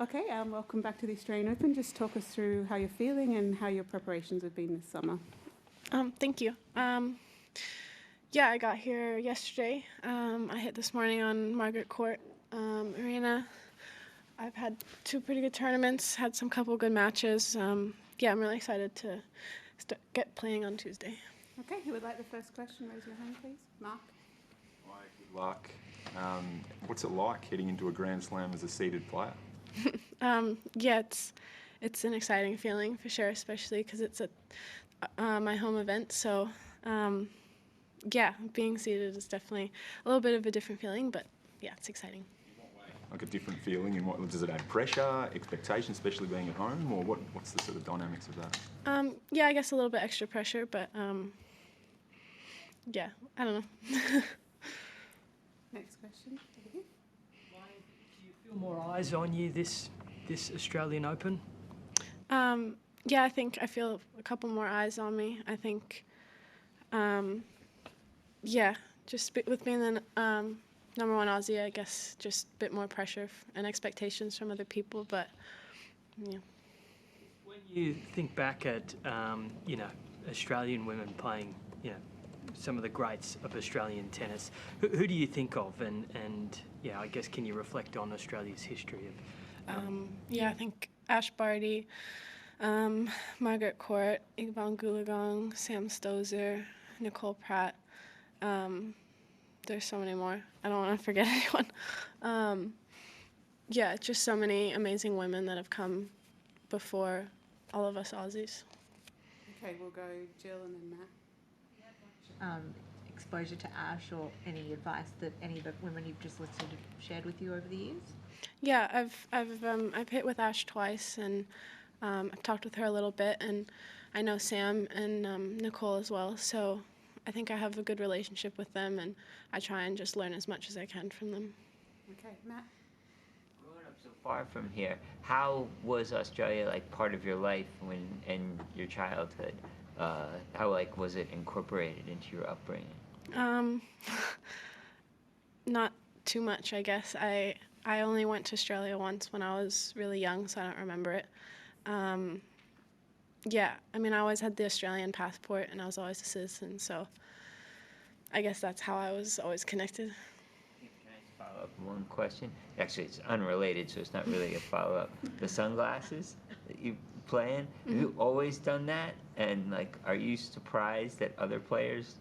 Okay, welcome back to the Australian Open. Just talk us through how you're feeling and how your preparations have been this summer. Thank you. Yeah, I got here yesterday. I hit this morning on Margaret Arena. I've had 2 pretty good tournaments, had some couple good matches. Yeah, I'm really excited to get playing on Tuesday. Okay, who would like the first question? Raise your hand, please. Mark. Hi, good luck. What's it like heading into a Grand Slam as a seeded player? Yeah, it's an exciting feeling for sure, especially because it's my home event. So, yeah, being seeded is definitely a little bit of a different feeling, but yeah, it's exciting. Like a different feeling, and what does it add? Pressure, expectation, especially being at home, or what's the sort of dynamics of that? Yeah, I guess a little bit extra pressure, but yeah, I don't know. Next question. Over here. Do you feel more eyes on you this Australian Open? Yeah, I think I feel a couple more eyes on me. I think, yeah, just with being the number 1 Aussie, I guess just a bit more pressure and expectations from other people, but yeah. When you think back at, Australian women playing, some of the greats of Australian tennis, who do you think of? And yeah, I guess can you reflect on Australia's history of? Yeah, I think Ash Barty, Margaret Court, Iqbal Goolagong, Sam Stosur, Nicole Pratt. There's so many more. I don't want to forget anyone. Yeah, just so many amazing women that have come before all of us Aussies. Okay, we'll go Jill and then Matt. Exposure to Ash or any advice that any of the women you've just listed have shared with you over the years? Yeah, I've hit with Ash twice, and I've talked with her a little bit, and I know Sam and Nicole as well, so I think I have a good relationship with them, and I try and just learn as much as I can from them. Okay, Matt. Growing up so far from here, how was Australia like part of your life in your childhood? How was it incorporated into your upbringing? Not too much, I guess. I only went to Australia once when I was really young, so I don't remember it. Yeah, I mean, I always had the Australian passport, and I was always a citizen, so I guess that's how I was always connected. Can I follow up one question? Actually, it's unrelated, so it's not really a follow-up. The sunglasses that you play in, have you always done that? And, are you surprised that other players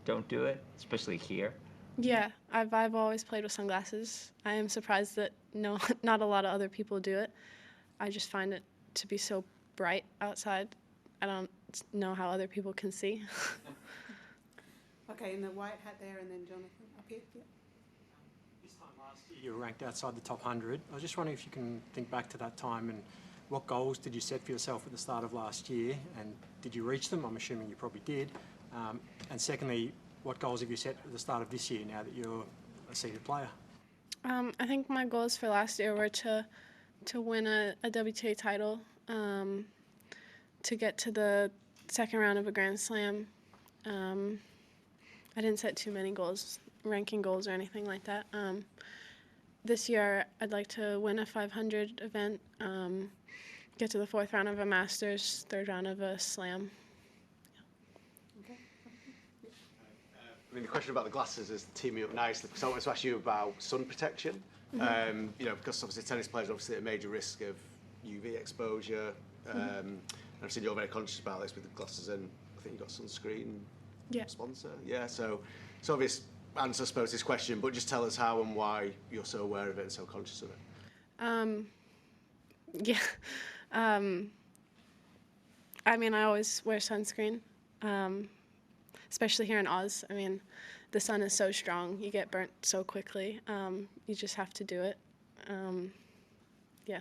don't do it, especially here? Yeah, I've always played with sunglasses. I am surprised that not a lot of other people do it. I just find it to be so bright outside. I don't know how other people can see. Okay, in the white hat there, and then Jonathan up here. Yeah. This time last year you were ranked outside the top 100. I was just wondering if you can think back to that time and what goals did you set for yourself at the start of last year, and did you reach them? I'm assuming you probably did. And secondly, what goals have you set at the start of this year now that you're a seeded player? I think my goals for last year were to win a WTA title, to get to the second round of a Grand Slam. I didn't set too many goals, ranking goals or anything like that. This year, I'd like to win a 500 event, get to the 4th round of a Masters, 3rd round of a Slam. Okay. I mean, the question about the glasses is teeing me up nicely, because I wanted to ask you about sun protection. Because obviously tennis players are obviously at a major risk of UV exposure. And I've seen you're very conscious about this with the glasses, and I think you've got sunscreen sponsor. Yeah, so it's obvious answer, I suppose, this question, but just tell us how and why you're so aware of it and so conscious of it. Yeah. I mean, I always wear sunscreen, especially here in Oz. I mean, the sun is so strong, you get burnt so quickly. You just have to do it. Yeah. Do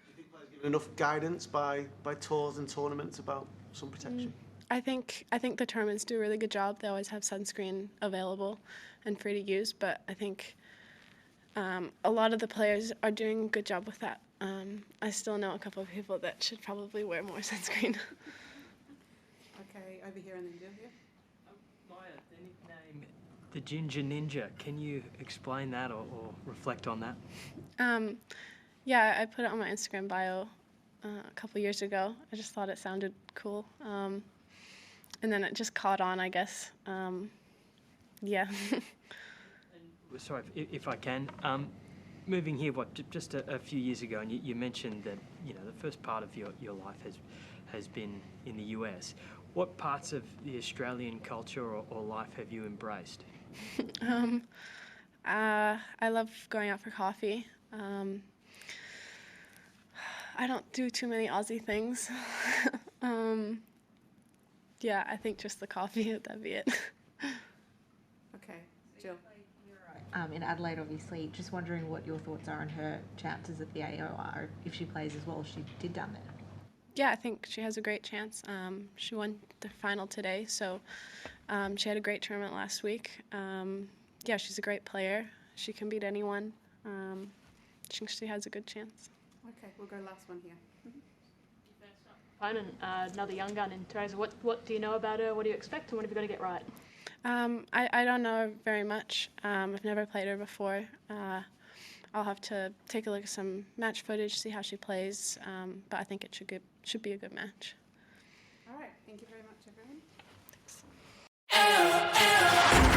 you think players give enough guidance by tours and tournaments about sun protection? I think the tournaments do a really good job. They always have sunscreen available and free to use, but I think a lot of the players are doing a good job with that. I still know a couple of people that should probably wear more sunscreen. Okay, over here and then Jill here. Maya, the nickname, the Ginger Ninja, can you explain that or reflect on that? Yeah, I put it on my Instagram bio a couple years ago. I just thought it sounded cool. And then it just caught on, I guess. Yeah. Sorry, if I can. Moving here, just a few years ago, and you mentioned that the first part of your life has been in the US. What parts of the Australian culture or life have you embraced? I love going out for coffee. I don't do too many Aussie things. Yeah, I think just the coffee, that'd be it. Okay, Jill. In Adelaide, obviously, just wondering what your thoughts are on her chances at the AOR, if she plays as well as she did down there. Yeah, I think she has a great chance. She won the final today, so she had a great tournament last week. Yeah, she's a great player. She can beat anyone. I think she has a good chance. Okay, we'll go last one here. Opponent, another young gun in Teresa. What do you know about her? What do you expect, and what have you got to get right? I don't know her very much. I've never played her before. I'll have to take a look at some match footage, see how she plays, but I think it should be a good match. All right, thank you very much, everyone. Thanks.